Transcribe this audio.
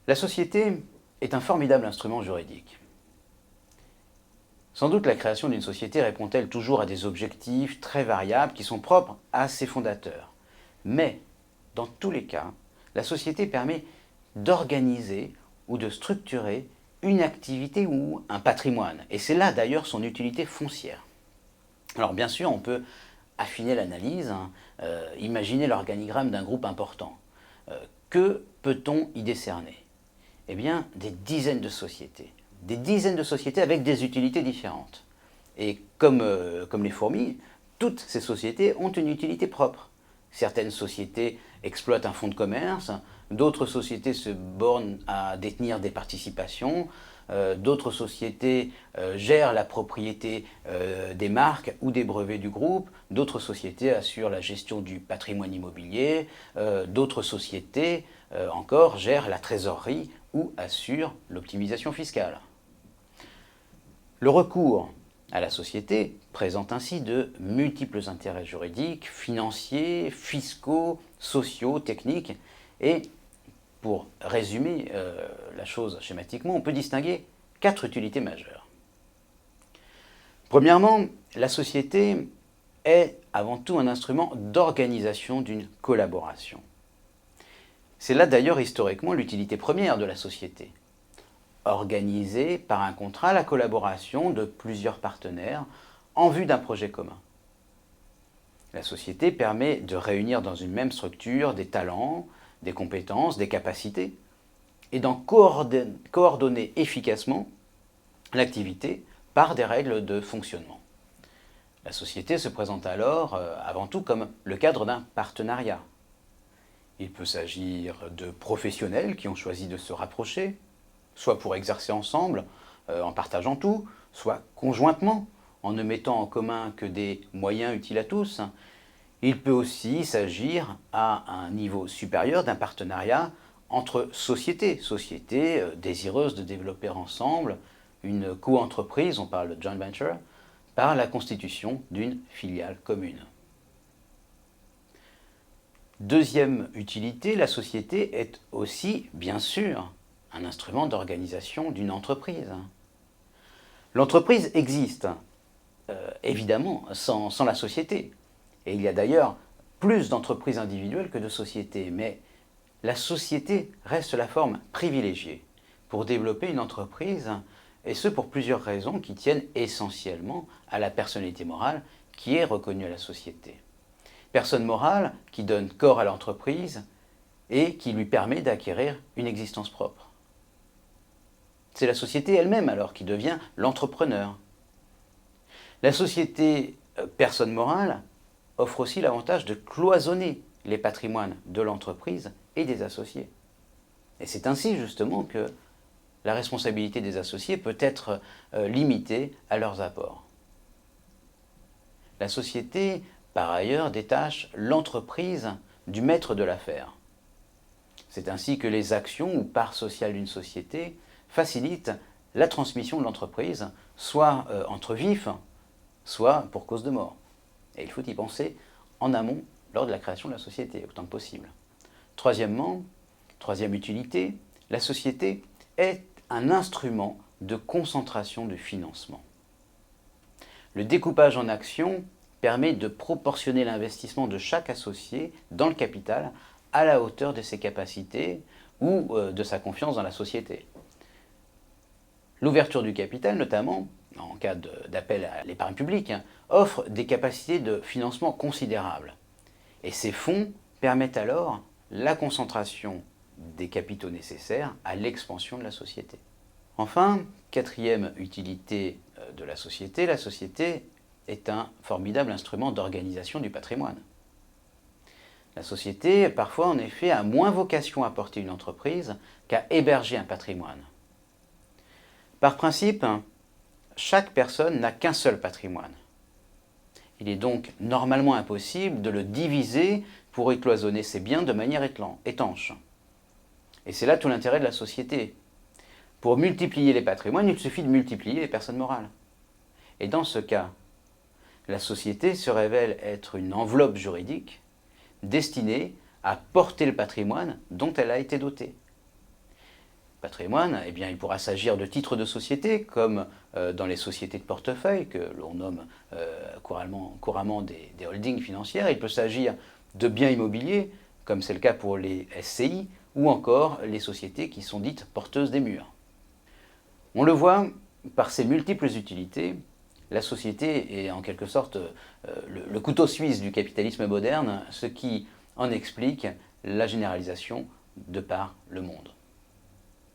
La société est un formidable instrument juridique. Sans doute la création d'une société répond-elle toujours à des objectifs très variables qui sont propres à ses fondateurs. Mais, dans tous les cas, la société permet d'organiser ou de structurer une activité ou un patrimoine. Et c'est là d'ailleurs son utilité foncière. Alors bien sûr, on peut affiner l'analyse, imaginer l'organigramme d'un groupe important. Que peut-on y décerner? Eh bien, des dizaines de sociétés. Des dizaines de sociétés avec des utilités différentes. Et comme les fourmis, toutes ces sociétés ont une utilité propre. Certaines sociétés exploitent un fonds de commerce, d'autres sociétés se bornent à détenir des participations, d'autres sociétés gèrent la propriété des marques ou des brevets du groupe, d'autres sociétés assurent la gestion du patrimoine immobilier, d'autres sociétés encore gèrent la trésorerie ou assurent l'optimisation fiscale. Le recours à la société présente ainsi de multiples intérêts juridiques, financiers, fiscaux, sociaux, techniques. Et pour résumer la chose schématiquement, on peut distinguer 4 utilités majeures. Premièrement, la société est avant tout un instrument d'organisation d'une collaboration. C'est là d'ailleurs historiquement l'utilité première de la société. Organiser par un contrat la collaboration de plusieurs partenaires en vue d'un projet commun. La société permet de réunir dans une même structure des talents, des compétences, des capacités, et d'en coordonner efficacement l'activité par des règles de fonctionnement. La société se présente alors avant tout comme le cadre d'un partenariat. Il peut s'agir de professionnels qui ont choisi de se rapprocher, soit pour exercer ensemble, en partageant tout, soit conjointement, en ne mettant en commun que des moyens utiles à tous. Il peut aussi s'agir à un niveau supérieur d'un partenariat entre sociétés désireuses de développer ensemble une co-entreprise, on parle de joint venture, par la constitution d'une filiale commune. Deuxième utilité, la société est aussi, bien sûr, un instrument d'organisation d'une entreprise. L'entreprise existe, évidemment, sans la société. Et il y a d'ailleurs plus d'entreprises individuelles que de sociétés, mais la société reste la forme privilégiée pour développer une entreprise, et ce pour plusieurs raisons qui tiennent essentiellement à la personnalité morale qui est reconnue à la société. Personne morale qui donne corps à l'entreprise et qui lui permet d'acquérir une existence propre. C'est la société elle-même alors qui devient l'entrepreneur. La société personne morale offre aussi l'avantage de cloisonner les patrimoines de l'entreprise et des associés. Et c'est ainsi justement que la responsabilité des associés peut être limitée à leurs apports. La société, par ailleurs, détache l'entreprise du maître de l'affaire. C'est ainsi que les actions ou parts sociales d'une société facilitent la transmission de l'entreprise, soit entre vifs, soit pour cause de mort. Et il faut y penser en amont lors de la création de la société, autant que possible. Troisièmement, troisième utilité, la société est un instrument de concentration de financement. Le découpage en actions permet de proportionner l'investissement de chaque associé dans le capital à la hauteur de ses capacités ou de sa confiance dans la société. L'ouverture du capital, notamment, en cas d'appel à l'épargne publique, offre des capacités de financement considérables. Et ces fonds permettent alors la concentration des capitaux nécessaires à l'expansion de la société. Enfin, quatrième utilité de la société est un formidable instrument d'organisation du patrimoine. La société, parfois en effet, a moins vocation à porter une entreprise qu'à héberger un patrimoine. Par principe, chaque personne n'a qu'un seul patrimoine. Il est donc normalement impossible de le diviser pour y cloisonner ses biens de manière étanche. Et c'est là tout l'intérêt de la société. Pour multiplier les patrimoines, il suffit de multiplier les personnes morales. Et dans ce cas, la société se révèle être une enveloppe juridique destinée à porter le patrimoine dont elle a été dotée. patrimoine, eh bien, il pourra s'agir de titres de société, comme dans les sociétés de portefeuille, que l'on nomme couramment des holdings financières. Il peut s'agir de biens immobiliers, comme c'est le cas pour les SCI, ou encore les sociétés qui sont dites porteuses des murs. On le voit, par ses multiples utilités, la société est en quelque sorte le couteau suisse du capitalisme moderne, ce qui en explique la généralisation de par le monde.